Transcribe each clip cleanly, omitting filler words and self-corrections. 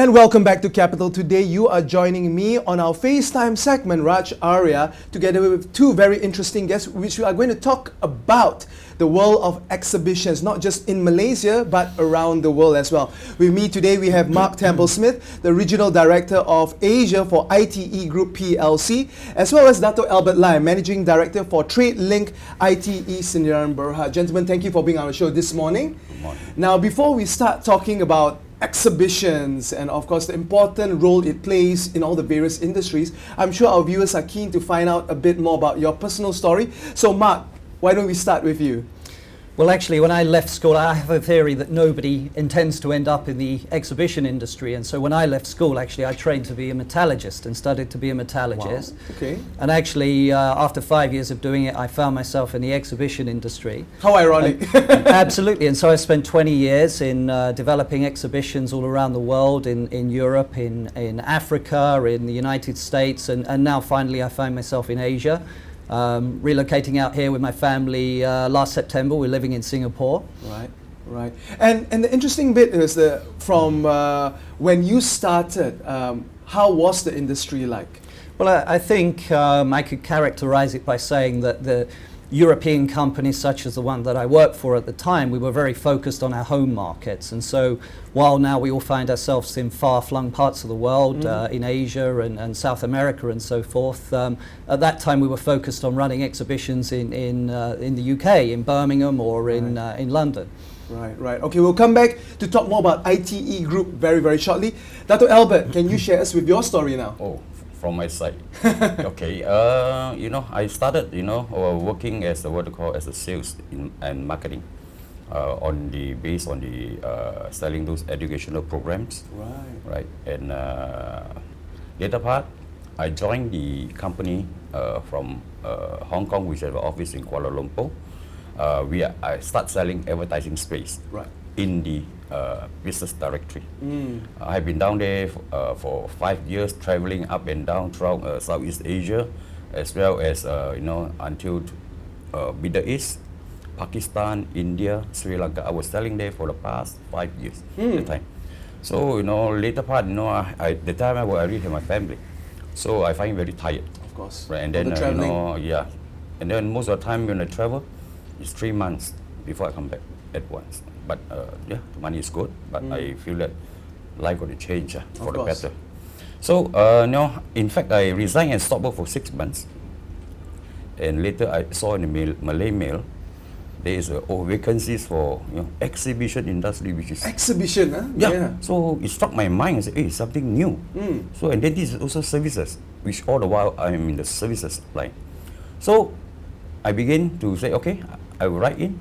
And welcome back to Capital. Today you are joining me on our FaceTime segment, Raj Arya, together with two very interesting guests, which we are going to talk about the world of exhibitions, not just in Malaysia, but around the world as well. With me today we have Mark Temple-Smith, the Regional Director of Asia for ITE Group PLC, as well as Dato' Albert Lai, Managing Director for Trade Link ITE Sdn Bhd. Gentlemen, thank you for being on our show this morning. Good morning. Now, before we start talking about exhibitions and of course the important role it plays in all the various industries, I'm sure our viewers are keen to find out a bit more about your personal story. So Mark, why don't we start with you? Well, actually, when I left school, I have a theory that nobody intends to end up in the exhibition industry. And so when I left school, actually, I trained to be a metallurgist and studied to be a metallurgist. Wow. Okay. And actually, after 5 years of doing it, I found myself in the exhibition industry. How ironic. Absolutely. And so I spent 20 years in developing exhibitions all around the world, in Europe, in Africa, in the United States, and now finally I find myself in Asia. Relocating out here with my family last September. We're living in Singapore. Right. And the interesting bit is that from when you started, how was the industry like? Well, I think I could characterize it by saying that the European companies such as the one that I worked for at the time, we were very focused on our home markets. And so while now we all find ourselves in far-flung parts of the world, in Asia and South America and so forth, at that time we were focused on running exhibitions in the UK, in Birmingham or in London. Right. Okay, we'll come back to talk more about ITE Group very, very shortly. Dato' Albert, can you share us with your story now? Oh, from my side. Okay, I started, working as what you call as a sales and marketing, based on the selling those educational programs. Right. And later part, I joined the company from Hong Kong, which has an office in Kuala Lumpur. I start selling advertising space. Right. In the business directory. I've been down there for 5 years, traveling up and down throughout Southeast Asia, as well as until Middle East, Pakistan, India, Sri Lanka. I was selling there for the past 5 years at the time. So later part, the time I already have my family, so I find very tired. Of course. Right, and then and then most of the time when I travel, it's 3 months before I come back at once. But the money is good, but I feel that life got to change for the better. So in fact, I resigned and stopped work for 6 months. And later I saw in the Malay Mail, there is vacancies for exhibition industry, which is exhibition, huh? Yeah. So it struck my mind and said, hey, something new. So and then this is also services, which all the while I am in the services line. So I began to say, okay, I will write in.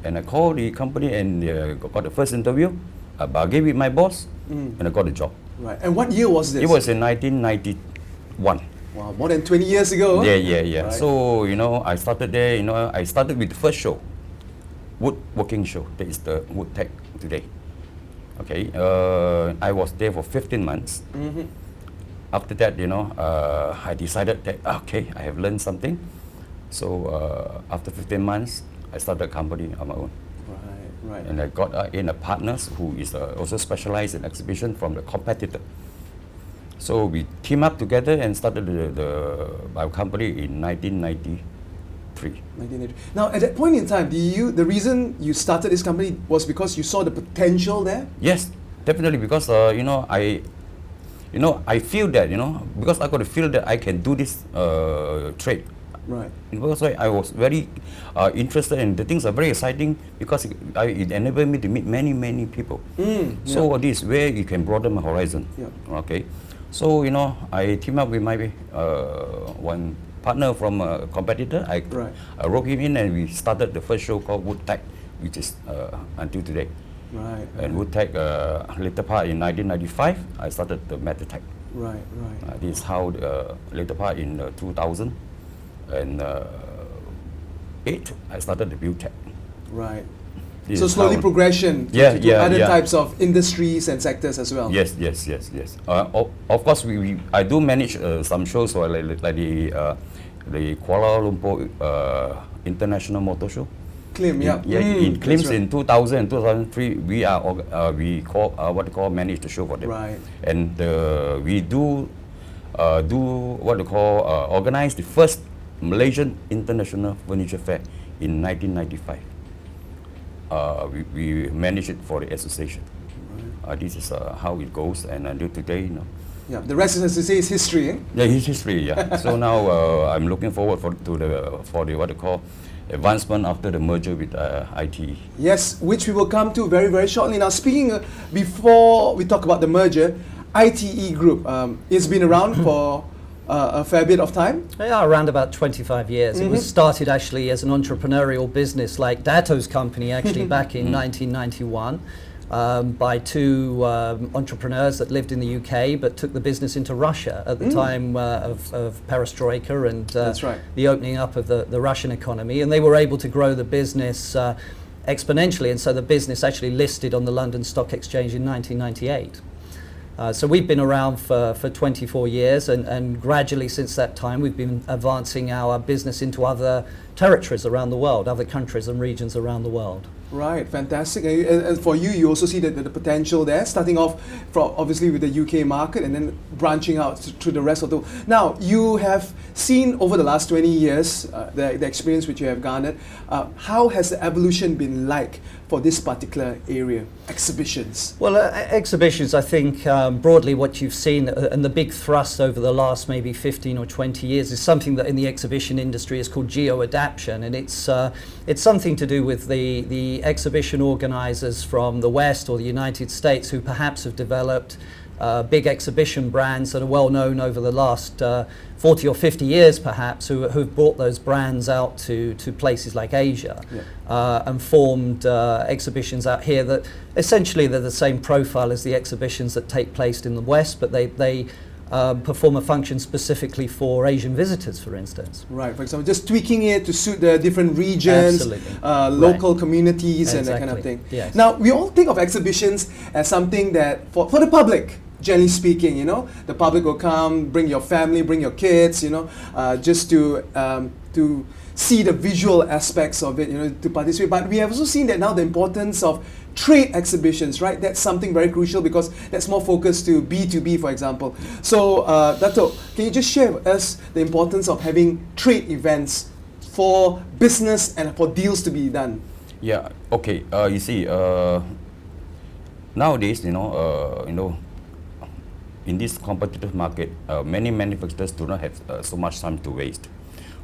And I called the company and got the first interview. I bargained with my boss, and I got the job. Right. And what year was this? It was in 1991. Wow, more than 20 years ago. Yeah. Right. So I started there. I started with the first show, woodworking show. That is the Wood Tech today. Okay. I was there for 15 months. After that, I decided that okay, I have learned something. So after 15 months. I started a company on my own. Right. And I got in a partners who is also specialized in exhibition from the competitor. So we teamed up together and started our company in 1993. Now, at that point in time, the reason you started this company was because you saw the potential there? Yes, definitely, because I feel that because I got to feel that I can do this trade. Right. Because I was very interested, and the things are very exciting because it enabled me to meet many people. So this is where you can broaden my horizon. Yeah. Okay. So I teamed up with my one partner from a competitor. I wrote him in, and we started the first show called Wood Tech, which is until today. Right. And Wood Tech later part in 1995, I started the Metal Tech. Right. This is how later part in 2000. And 8, I started the Build Tech. Right. So slowly progression to other types of industries and sectors as well. Yes. Of course, I do manage some shows for like the Kuala Lumpur International Motor Show. Klim, yeah. In Klims that's right. in 2000, 2003, we manage the show for them. Right. And we do what they call organize the first Malaysian International Furniture Fair in 1995. We manage it for the association. Right. This is how it goes, and until today, you know. Yeah, the rest, as you say, is history. Eh? Yeah, it's history. Yeah. So now I'm looking forward for the what they call advancement after the merger with ITE. Yes, which we will come to very, very shortly. Now, speaking before we talk about the merger, ITE Group, it's been around for a fair bit of time. Yeah, around about 25 years. It was started actually as an entrepreneurial business like Dato's company actually back in 1991. By two entrepreneurs that lived in the UK but took the business into Russia at the time of perestroika and That's right. the opening up of the Russian economy, and they were able to grow the business exponentially, and so the business actually listed on the London Stock Exchange in 1998. So we've been around for 24 years, and gradually since that time we've been advancing our business into other territories around the world, other countries and regions around the world. Right, fantastic. And for you, you also see the potential there, starting off from obviously with the UK market and then branching out to the rest of the world. Now, you have seen over the last 20 years, the experience which you have garnered, how has the evolution been like for this particular area, exhibitions? Well, exhibitions, I think broadly what you've seen and the big thrust over the last maybe 15 or 20 years is something that in the exhibition industry is called geo-adaptation, and it's something to do with the exhibition organizers from the West or the United States who perhaps have developed big exhibition brands that are well known over the last 40 or 50 years perhaps, who've brought those brands out to places like Asia. Yeah. And formed exhibitions out here that essentially they're the same profile as the exhibitions that take place in the West, but they perform a function specifically for Asian visitors, for instance. Right, for example, just tweaking it to suit the different regions, local communities, and that kind of thing. Yes. Now, we all think of exhibitions as something that, for the public, generally speaking, you know, the public will come, bring your family, bring your kids, you know, just to see the visual aspects of it, you know, to participate. But we have also seen that now the importance of trade exhibitions, right? That's something very crucial because that's more focused to B2B, for example. So, Dato, can you just share with us the importance of having trade events for business and for deals to be done? Yeah. Okay. You see, nowadays, you know, in this competitive market, many manufacturers do not have so much time to waste.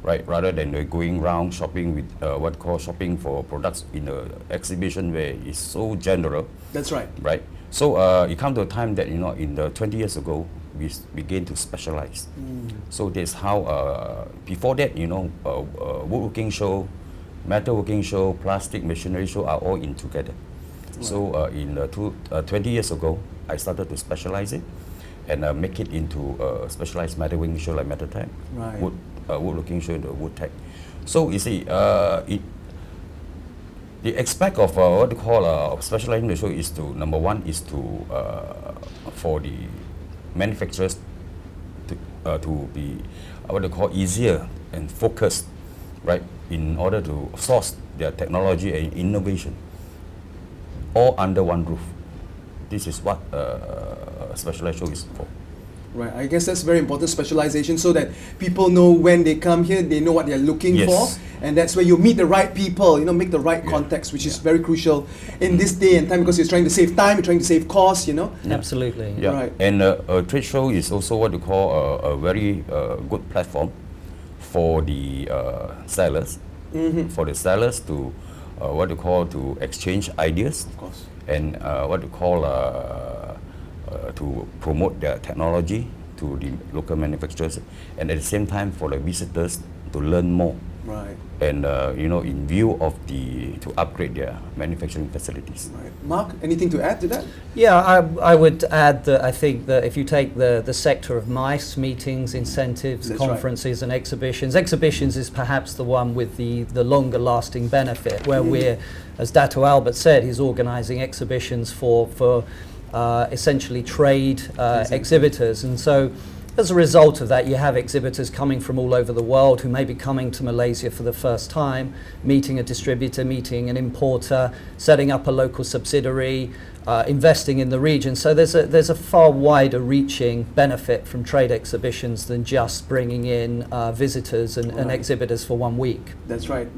Right, rather than going around shopping with what called shopping for products in an exhibition where it's so general. That's right. Right. So it comes to a time that, you know, in the 20 years ago, we began to specialize. So that's how before that, you know, woodworking show, metalworking show, plastic machinery show are all in together. Right. So in 20 years ago, I started to specialize it and make it into a specialized metalworking show like Metal Tech. Right. Woodworking show, the wood tech. So you see, the aspect of what they call specializing the show is to, number one is to for the manufacturers to be what they call easier and focused, right, in order to source their technology and innovation all under one roof. This is what a specialized show is for. Right, I guess that's very important, specialization, so that people know when they come here, they know what they're looking for, and that's where you meet the right people, you know, make the right contacts, which is very crucial in this day and time because you're trying to save time, you're trying to save costs, you know. Absolutely. Yeah. Right. And a trade show is also what you call a very good platform for the sellers, for the sellers to what you call to exchange ideas, Of course. and what you call to promote their technology to the local manufacturers, and at the same time for the visitors to learn more. Right. And you know, in view of to upgrade their manufacturing facilities. Right. Mark, anything to add to that? Yeah, I would add that I think that if you take the sector of MICE, meetings, incentives, That's conferences and exhibitions is perhaps the one with the longer lasting benefit, where we're, as Dato Albert said, he's organising exhibitions for essentially trade exhibitors. And so As a result of that, you have exhibitors coming from all over the world who may be coming to Malaysia for the first time, meeting a distributor, meeting an importer, setting up a local subsidiary, investing in the region. So there's a far wider reaching benefit from trade exhibitions than just bringing in visitors and exhibitors for 1 week. That's right.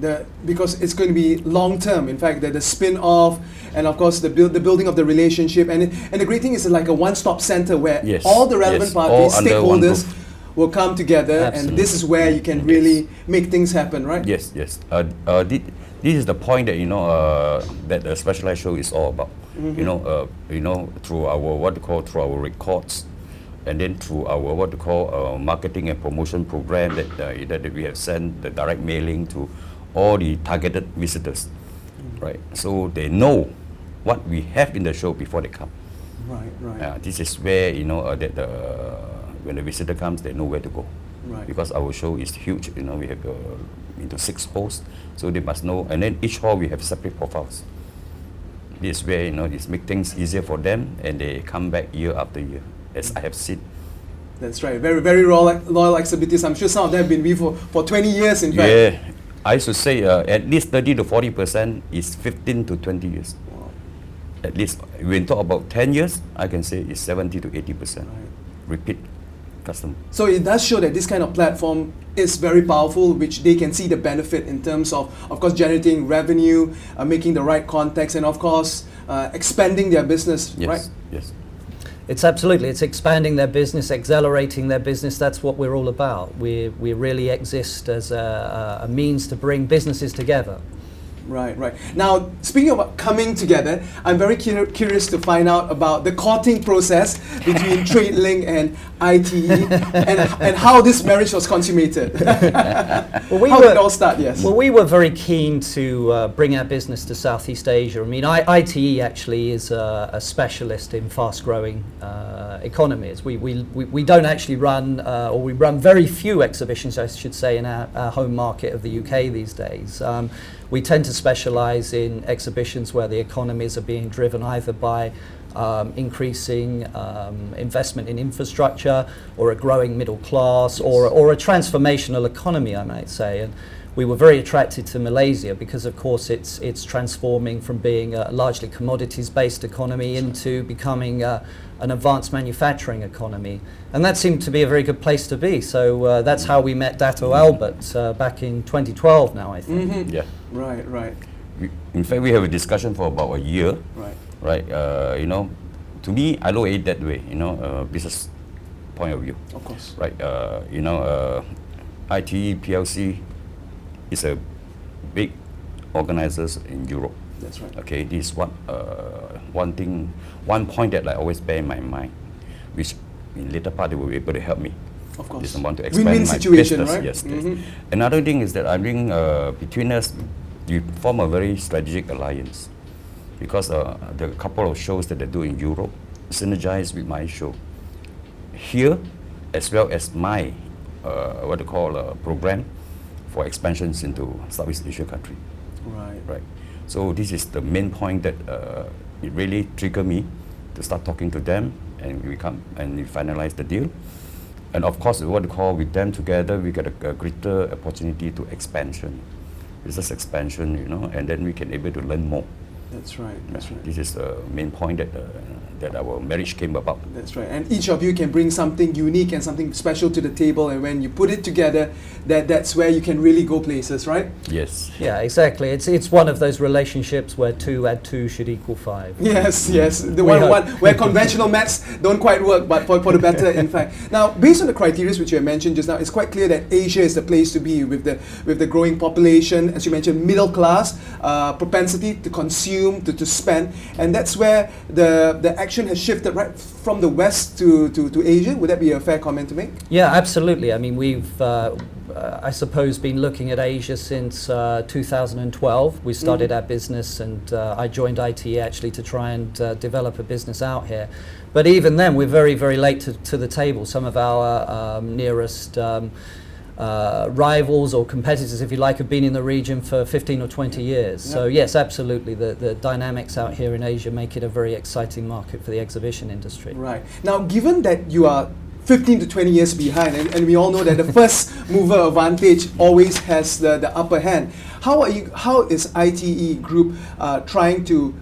Because it's going to be long term. In fact, the spin-off, and of course the building of the relationship, and the great thing is it's like a one-stop center where all the relevant parties, stakeholders, will come together. Absolutely. And this is where you can really make things happen, right? Yes. This is the point that that the specialized show is all about. Through our through our records, and then through our marketing and promotion program that we have sent the direct mailing to all the targeted visitors, right? So they know what we have in the show before they come. Right. This is where when the visitor comes, they know where to go. Right. Because our show is huge. We have into 6 halls, so they must know. And then each hall we have separate profiles. This is where this make things easier for them, and they come back year after year, as I have seen. That's right. Very, very loyal exhibitors. I'm sure some of them have been with for 20 years, in fact. Yeah, I should say at least 30 to 40% is 15 to 20 years. Wow. At least when we talk about 10 years, I can say it's 70 to 80% repeat customer. So it does show that this kind of platform is very powerful, which they can see the benefit in terms of course, generating revenue, making the right contacts, and of course, expanding their business, right? Yes. It's expanding their business, accelerating their business. That's what we're all about. We really exist as a means to bring businesses together. Right. Now, speaking about coming together, I'm very curious to find out about the courting process between TradeLink and ITE and how this marriage was consummated. How did it all start? Yes. Well, we were very keen to bring our business to Southeast Asia. I mean, ITE actually is a specialist in fast-growing economies. We don't actually run, or we run very few exhibitions, I should say, in our home market of the UK these days. We tend to specialize in exhibitions where the economies are being driven either by increasing investment in infrastructure, or a growing middle class, or a transformational economy, I might say. And we were very attracted to Malaysia because, of course, it's transforming from being a largely commodities-based economy into becoming an advanced manufacturing economy. And that seemed to be a very good place to be. So that's how we met Dato Albert back in 2012 now, I think. Mm-hmm. Yeah. Right. In fact, we have a discussion for about a year. Right. To me, I look at it that way. Business point of view. Of course. Right. ITE PLC is a big organizers in Europe. That's right. Okay, this is what one point that I always bear in my mind, which in later part they will be able to help me. Of course. This want to expand Win-win my situation, business. right? Yes. Mm-hmm. Another thing is that I think between us, we form a very strategic alliance, because there are a couple of shows that they do in Europe synergize with my show here, as well as my program for expansions into Southeast Asia country. Right. So this is the main point that it really triggered me to start talking to them, and we finalize the deal. And of course, with them together, we get a greater opportunity to business expansion, and then we can able to learn more. That's right. This is the main point that our marriage came about. That's right. And each of you can bring something unique and something special to the table, and when you put it together, that's where you can really go places, right? Yes. Yeah, exactly. It's one of those relationships where 2 add 2 should equal 5. Yes. The one where conventional maths don't quite work, but for the better, in fact. Now, based on the criteria which you have mentioned just now, it's quite clear that Asia is the place to be with the growing population, as you mentioned, middle class, propensity to consume, to spend, and that's where the action has shifted right from the West to Asia. Would that be a fair comment to make? Yeah, absolutely. I mean, we've, I suppose, been looking at Asia since 2012. We started our business, and I joined ITE actually to try and develop a business out here. But even then, we're very, very late to the table. Some of our nearest rivals or competitors, if you like, have been in the region for 15 or 20 years. So yes, absolutely, the dynamics out here in Asia make it a very exciting market for the exhibition industry. Right. Now, given that you are 15 to 20 years behind, and we all know that the first mover advantage always has the upper hand. How is ITE Group trying to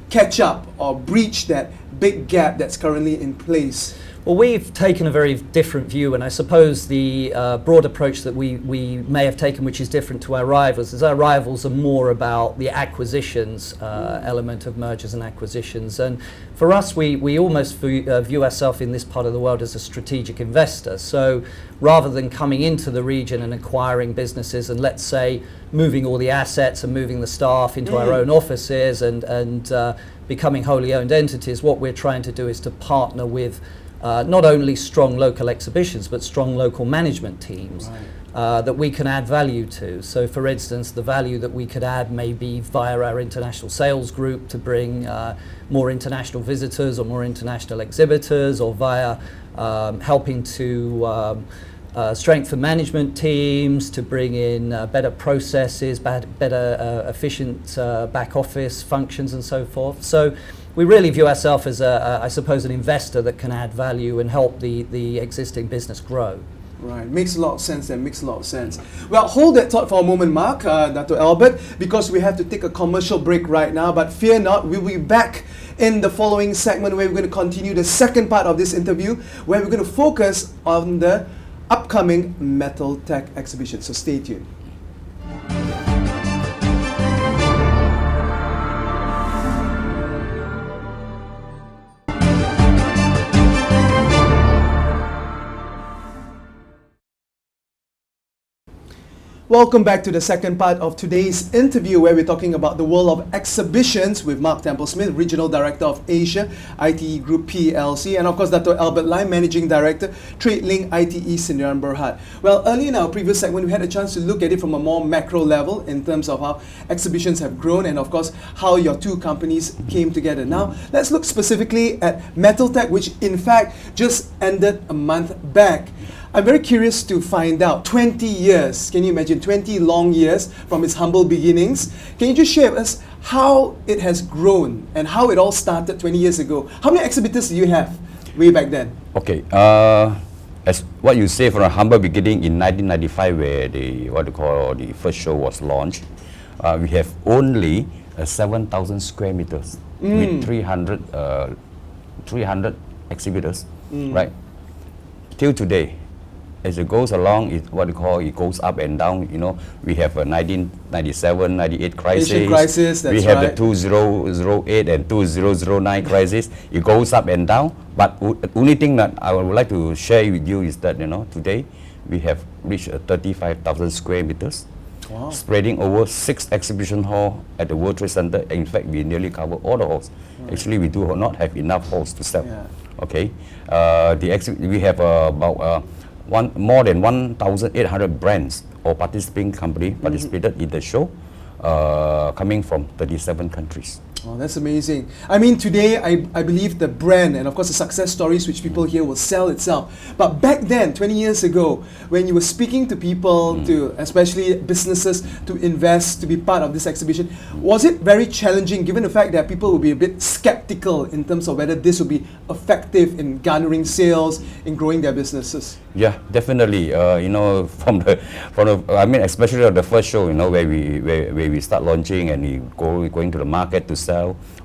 catch up or breach that big gap that's currently in place? Well, we've taken a very different view, and I suppose the broad approach that we may have taken, which is different to our rivals, is our rivals are more about the acquisitions element of mergers and acquisitions. And for us, we almost view ourselves in this part of the world as a strategic investor. So rather than coming into the region and acquiring businesses and, let's say, moving all the assets and moving the staff into our own offices and becoming wholly owned entities, what we're trying to do is to partner with not only strong local exhibitions, but strong local management teams that we can add value to. So, for instance, the value that we could add may be via our international sales group to bring more international visitors or more international exhibitors, or via helping to strengthen management teams to bring in better processes, better efficient back office functions and so forth. So we really view ourselves as, I suppose, an investor that can add value and help the existing business grow. Right, makes a lot of sense. That makes a lot of sense. Well, hold that thought for a moment, Mark, Dr. Albert, because we have to take a commercial break right now. But fear not, we'll be back in the following segment where we're going to continue the second part of this interview, where we're going to focus on the upcoming Metal Tech exhibition. So stay tuned. Welcome back to the second part of today's interview, where we're talking about the world of exhibitions with Mark Temple-Smith, Regional Director of Asia, ITE Group PLC, and of course Dr. Albert Lai, Managing Director, TradeLink ITE Sdn Bhd. Well, earlier in our previous segment, we had a chance to look at it from a more macro level in terms of how exhibitions have grown and of course how your two companies came together. Now, let's look specifically at Metal Tech, which in fact just ended a month back. I'm very curious to find out, 20 years, can you imagine, 20 long years from its humble beginnings. Can you just share with us how it has grown and how it all started 20 years ago? How many exhibitors do you have way back then? Okay, as what you say, from a humble beginning in 1995, where the first show was launched, we have only 7,000 square meters with 300 exhibitors, right? Till today. As it goes along, it goes up and down. You know, we have a 1997, 98 crisis. Asian crisis, that's we have right. the 2008 and 2009 crisis. It goes up and down. But the only thing that I would like to share with you is that, you know, today we have reached 35,000 square meters, spreading over 6 exhibition halls at the World Trade Center. In fact, we nearly cover all the halls. Actually, we do not have enough halls to sell. Okay, we have about more than 1,800 brands or participating company participated in the show, coming from 37 countries. Oh, that's amazing. I mean, today I believe the brand and of course the success stories which people hear will sell itself. But back then, 20 years ago, when you were speaking to people, to especially businesses, to invest, to be part of this exhibition, was it very challenging given the fact that people will be a bit skeptical in terms of whether this will be effective in garnering sales, in growing their businesses? Yeah, definitely. You know, from the I mean, especially on the first show, you know, where we start launching and we going to the market to sell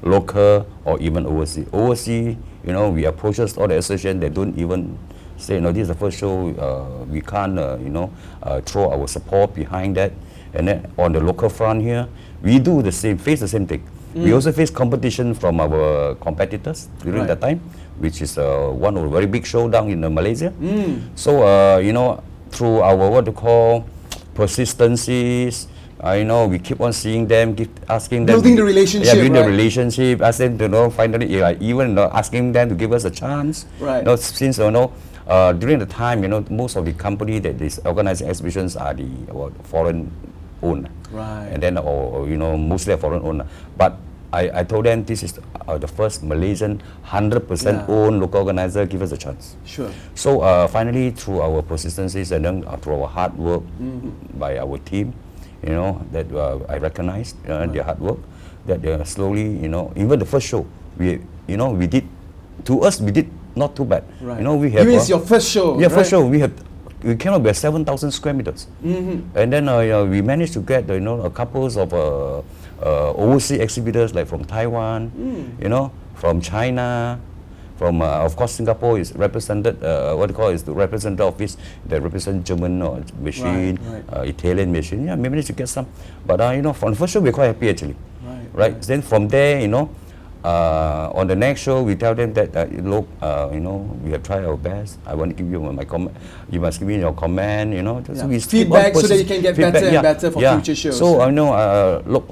local or even overseas. Overseas, you know, we approach all the associations. They don't even say, you know, this is the first show. We can't, you know, throw our support behind that. And then on the local front here, we do the same, face the same thing. We also face competition from our competitors during that time, which is one of the very big show down in Malaysia. So, you know, through our persistencies, you know, we keep on seeing them, asking them. Building the relationship, building the relationship, ask them to, you know, finally, even asking them to give us a chance. Right. You know, since, you know, during the time, you know, most of the company that is organizing exhibitions are the foreign owned. Right. And then, or you know, mostly a foreign owner. But I told them this is the first Malaysian 100% owned local organizer. Give us a chance. Sure. So finally, through our persistencies and then through our hard work by our team, you know, that I recognized their hard work, that they are slowly, you know, even the first show, we did not too bad. Right. You know, we have. You mean it's your first show? Yeah, right? first show. We came up with 7,000 square meters, and then we managed to get a couples of overseas exhibitors like from Taiwan, from China, from of course Singapore is represented. What they call is the representative office that represent German machine, Right. Italian machine. Yeah, we managed to get some, but from the first show we're quite happy actually. Right. Then from there, on the next show, we tell them that, look, we have tried our best. I want to give you my comment. You must give me your comment, So we feedback so that you can get better and better for future shows. So, look,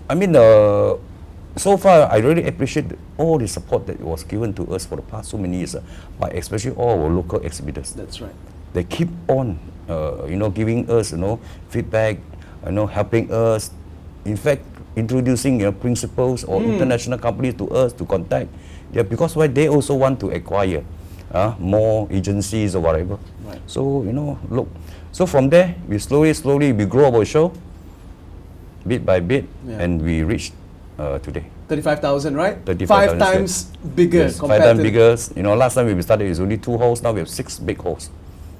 I mean, so far, I really appreciate all the support that was given to us for the past so many years, by especially all our local exhibitors. That's right. They keep on, giving us, feedback, helping us. In fact, introducing principals or international companies to us to contact. Yeah, because why they also want to acquire more agencies or whatever. Right. So look. So from there, we slowly we grow our show, bit by bit, and we reached today. 35,000, right? 35,000 5 times bigger. Yes, 5 times bigger. Last time we started, it was only 2 halls. Now we have 6 big halls.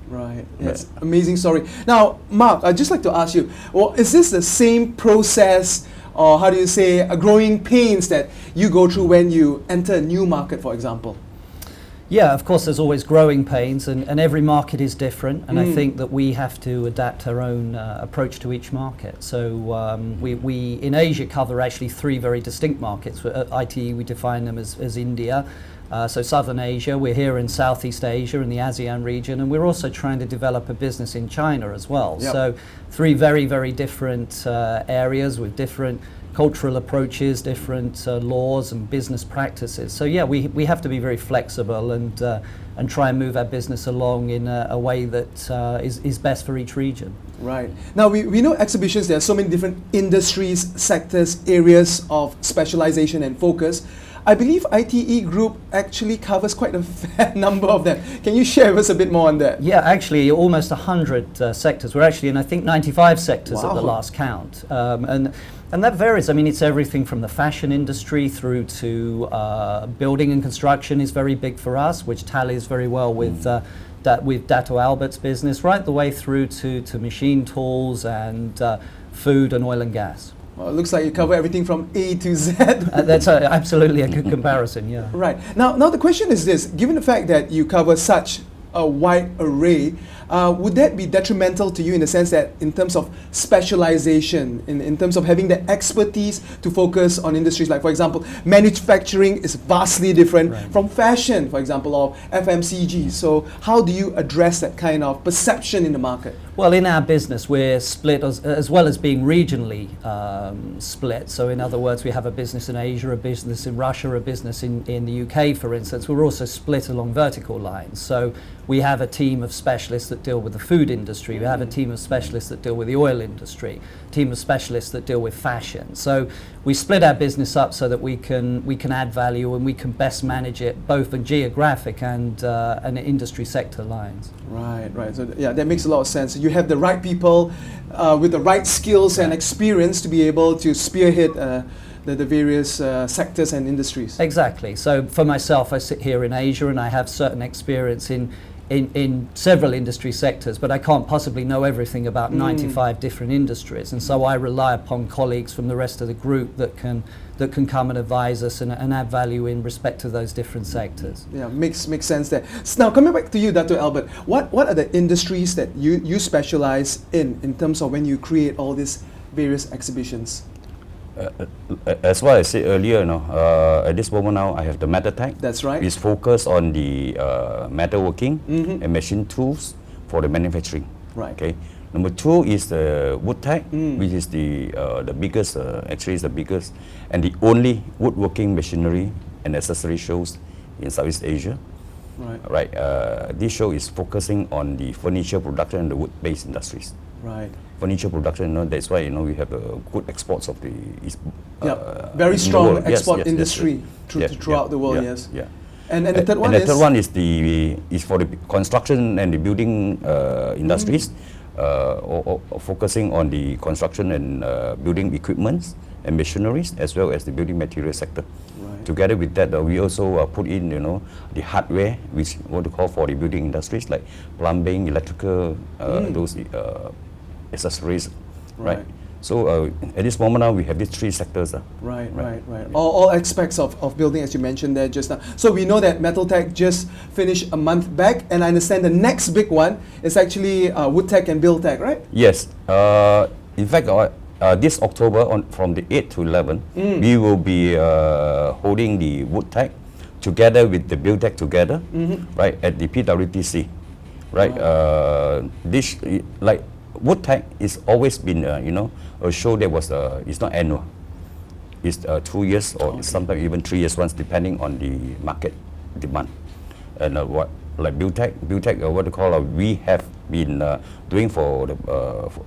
Right. Yes. Amazing story. Now, Mark, I'd just like to ask you, is this the same process, or how do you say, growing pains that you go through when you enter a new market, for example? Yeah, of course, there's always growing pains, and every market is different, and I think that we have to adapt our own approach to each market. So we in Asia cover actually 3 very distinct markets. At ITE, we define them as India, so Southern Asia. We're here in Southeast Asia, in the ASEAN region, and we're also trying to develop a business in China as well. Yep. So 3 very, very different areas with different cultural approaches, different laws and business practices. So yeah, we have to be very flexible and try and move our business along in a way that is best for each region. Right. Now, we know exhibitions, there are so many different industries, sectors, areas of specialization and focus. I believe ITE Group actually covers quite a fair number of them. Can you share with us a bit more on that? Yeah, actually almost 100 sectors. We're actually in, I think, 95 sectors at the last count. And that varies. I mean, it's everything from the fashion industry through to building and construction is very big for us, which tallies very well with Dato Albert's business, right the way through to machine tools and food and oil and gas. Well, it looks like you cover everything from A to Z. That's absolutely a good comparison, yeah. Right. Now the question is this. Given the fact that you cover such a wide array, would that be detrimental to you in the sense that in terms of specialization, in terms of having the expertise to focus on industries like, for example, manufacturing is vastly different from fashion, for example, or FMCG. So how do you address that kind of perception in the market? Well, in our business, we're split as well as being regionally split. So in other words, we have a business in Asia, a business in Russia, a business in the UK, for instance. We're also split along vertical lines. So we have a team of specialists that deal with the food industry. We have a team of specialists that deal with the oil industry, a team of specialists that deal with fashion. So we split our business up so that we can add value and we can best manage it both on geographic and industry sector lines. Right. So yeah, that makes a lot of sense. You have the right people with the right skills and experience to be able to spearhead the various sectors and industries. Exactly. So for myself, I sit here in Asia and I have certain experience in several industry sectors, but I can't possibly know everything about 95 different industries, and so I rely upon colleagues from the rest of the group that can come and advise us and add value in respect to those different sectors. Yeah, makes sense there. So now coming back to you, Dr. Albert, what are the industries that you specialize in terms of when you create all these various exhibitions? As what I said earlier, at this moment now, I have the metal tech. That's right. It's focused on the metalworking and machine tools for the manufacturing. Right. Okay. Number 2 is the wood tech, which is the biggest, actually is the biggest and the only woodworking machinery and accessory shows in Southeast Asia. Right. This show is focusing on the furniture production and the wood-based industries. Right. Furniture production, that's why we have good exports of the very strong export yes, industry throughout the world. Yes. And the third one is for the construction and the building industries. or focusing on the construction and building equipments and machineries, as well as the building material sector. Right. Together with that, we also put in, the hardware, which what to call for the building industries, like plumbing, electrical, those accessories, right? So at this moment now, we have these three sectors. Right. All aspects of building, as you mentioned there just now. So we know that Metal Tech just finished a month back, and I understand the next big one is actually Wood Tech and Build Tech, right? Yes. In fact, this October, from the 8th to 11th, we will be holding the Wood Tech together with the Build Tech together, right, at the PWTC, right? This, like, Wood Tech is always been, a show that was, it's not annual. It's 2 years or sometimes even 3 years once, depending on the market demand. And like Build Tech, what they call, we have been doing for the for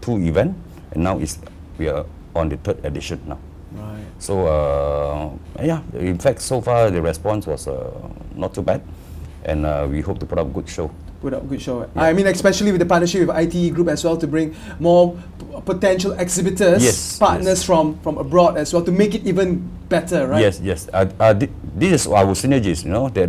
2 events, and now we are on the 3rd edition now. Right. So yeah, in fact, so far the response was not too bad, and we hope to put up a good show. Yeah. I mean, especially with the partnership with ITE Group as well, to bring more potential exhibitors, partners from abroad as well, to make it even better, right? Yes. This is our synergies, that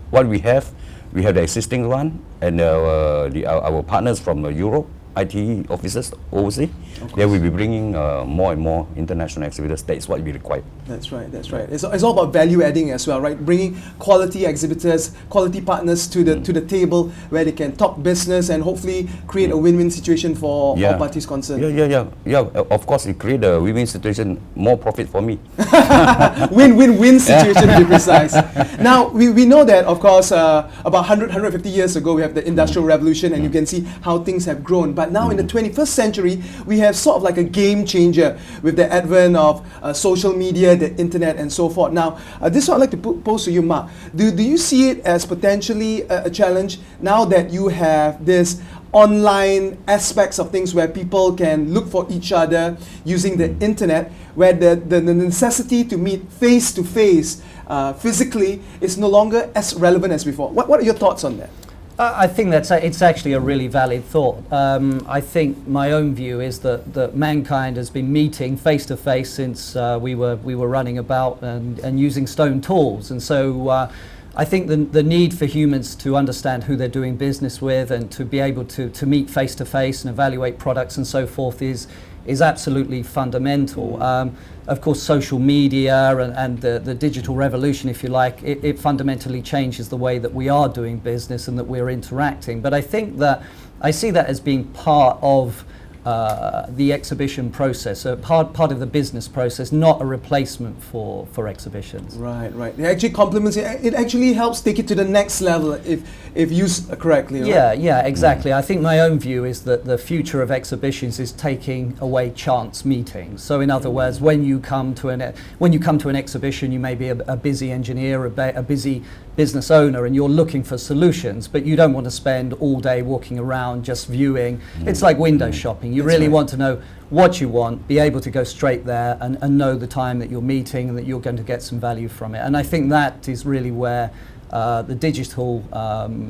what we have the existing one, and our partners from Europe, ITE offices overseas, they will be bringing more and more international exhibitors. That is what we require. That's right. It's all about value adding as well, right? Bringing quality exhibitors, quality partners to the table where they can talk business and hopefully create a win-win situation for all parties concerned. Yeah. Of course, it create a win-win situation, more profit for me. Win-win-win situation to be precise. Now, we know that, of course, about 150 years ago, we have the Industrial Revolution, and you can see how things have grown. But now in the 21st century, we have sort of like a game changer with the advent of social media, the internet, and so forth. Now, this is what I'd like to pose to you, Mark. Do you see it as potentially a challenge now that you have this online aspects of things where people can look for each other using the internet, where the necessity to meet face to face physically is no longer as relevant as before? What are your thoughts on that? I think it's actually a really valid thought. I think my own view is that mankind has been meeting face to face since we were running about and using stone tools, and so I think the need for humans to understand who they're doing business with and to be able to meet face to face and evaluate products and so forth is absolutely fundamental. Of course, social media and the digital revolution, if you like, it fundamentally changes the way that we are doing business and that we're interacting. But I think that I see that as being part of the exhibition process, so part of the business process, not a replacement for exhibitions. Right. It actually complements it. It actually helps take it to the next level if used correctly. Right? Yeah, exactly. I think my own view is that the future of exhibitions is taking away chance meetings. So in other words, when you come to an exhibition, you may be a busy engineer, a busy business owner, and you're looking for solutions, but you don't want to spend all day walking around just viewing. It's like window shopping. You really want to know what you want, be able to go straight there and know the time that you're meeting and that you're going to get some value from it. And I think that is really where the digital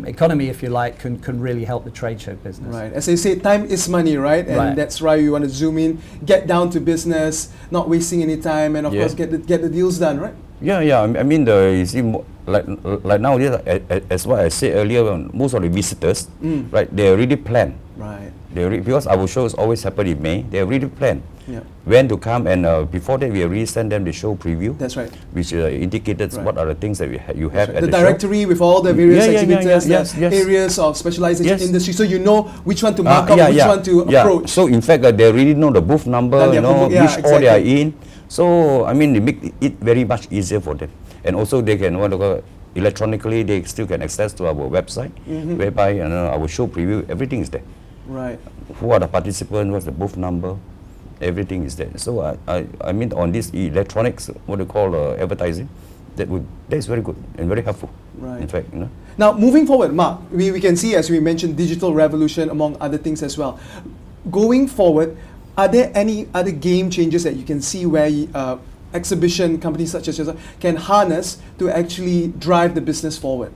economy, if you like, can really help the trade show business. Right. As they say, time is money, right? And that's why you want to zoom in, get down to business, not wasting any time, and of course get the deals done, right? Yeah. I mean, you see, like nowadays, as what I said earlier, most of the visitors, right, they already plan. Right. Because our shows always happen in May, they already plan when to come, and before that we already send them the show preview. That's right. Which indicated what are the things that you have at the the directory show. With all the various exhibitors, yes. areas of specialization industry, so you know which one to mark up, which one to approach. So in fact, they already know the booth number, which hall they are in. So I mean, they make it very much easier for them, and also they can electronically. They still can access to our website, whereby our show preview, everything is there. Right. Who are the participants? What's the booth number? Everything is there. So I mean, on this electronics, what they call advertising, that is very good and very helpful. Right. In fact, Now, moving forward, Mark, we can see, as we mentioned, digital revolution among other things as well. Going forward, are there any other game changers that you can see where exhibition companies such as yourself can harness to actually drive the business forward?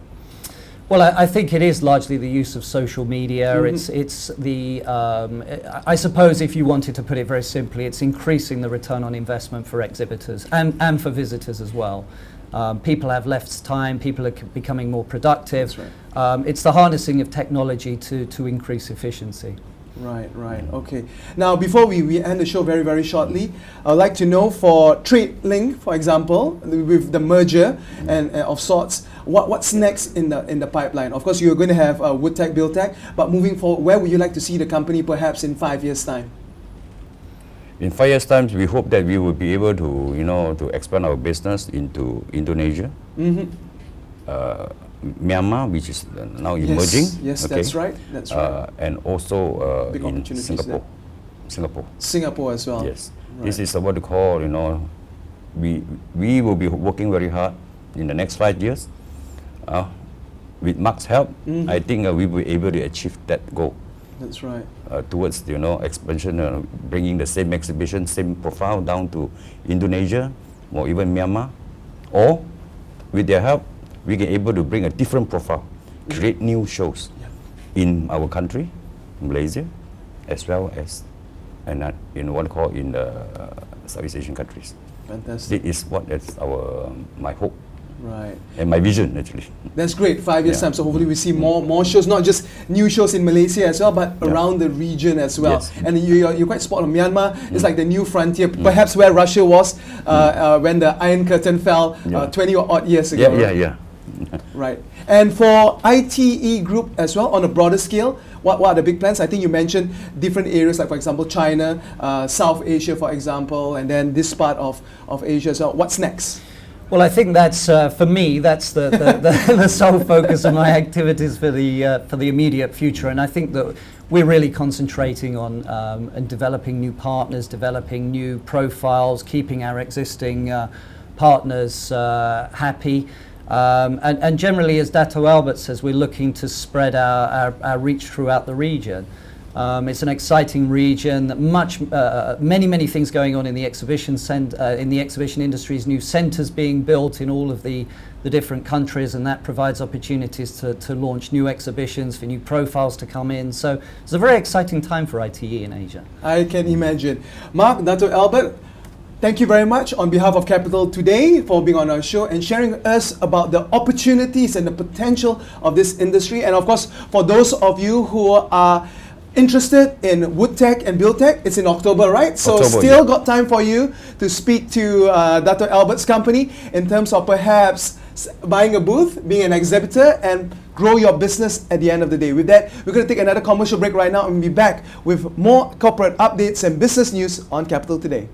Well, I think it is largely the use of social media. It's the I suppose if you wanted to put it very simply, it's increasing the return on investment for exhibitors and for visitors as well. People have less time. People are becoming more productive. That's right. It's the harnessing of technology to increase efficiency. Right, right, okay. Now, before we end the show very, very shortly, I would like to know for TradeLink, for example, with the merger and of sorts, what's next in the pipeline? Of course, you're going to have WoodTech, BuildTech, but moving forward, where would you like to see the company perhaps in 5 years' time? In 5 years' time, we hope that we will be able to, to expand our business into Indonesia, Myanmar, which is now emerging. Yes, okay? that's right. That's right. And also Big in opportunities Singapore. there. Singapore as well. Yes. Right. This is what we call, we will be working very hard in the next 5 years. With Mark's help, I think we will be able to achieve that goal. That's right. Towards expansion, bringing the same exhibition, same profile down to Indonesia or even Myanmar, or with their help, we can able to bring a different profile, create new shows in our country, Malaysia, as well as in what call in the Southeast Asian countries. Fantastic. This is what is my hope. Right. And my vision, actually. That's great. 5 years' Yeah. time. So hopefully we see more shows, not just new shows in Malaysia as well, but around the region as well. Yes. And you're quite spot on. Myanmar is like the new frontier, perhaps where Russia was when the Iron Curtain fell 20 or odd years ago. Yeah. Right. And for ITE Group as well, on a broader scale, what are the big plans? I think you mentioned different areas, like for example China, South Asia, for example, and then this part of Asia as well. What's next? Well, I think that's for me. That's the sole focus of my activities for the immediate future, and I think that we're really concentrating on and developing new partners, developing new profiles, keeping our existing partners happy, and generally, as Dato Albert says, we're looking to spread our reach throughout the region. It's an exciting region. Many things going on in the exhibition in the exhibition industries. New centres being built in all of the different countries, and that provides opportunities to launch new exhibitions for new profiles to come in. So it's a very exciting time for ITE in Asia. I can imagine. Mark, Dato Albert, thank you very much on behalf of Capital today for being on our show and sharing us about the opportunities and the potential of this industry. And of course, for those of you who are interested in WoodTech and BuildTech, it's in October, right? So October, still got time for you to speak to Dato Albert's company in terms of perhaps buying a booth, being an exhibitor, and grow your business at the end of the day. With that, we're going to take another commercial break right now and we'll be back with more corporate updates and business news on Capital Today.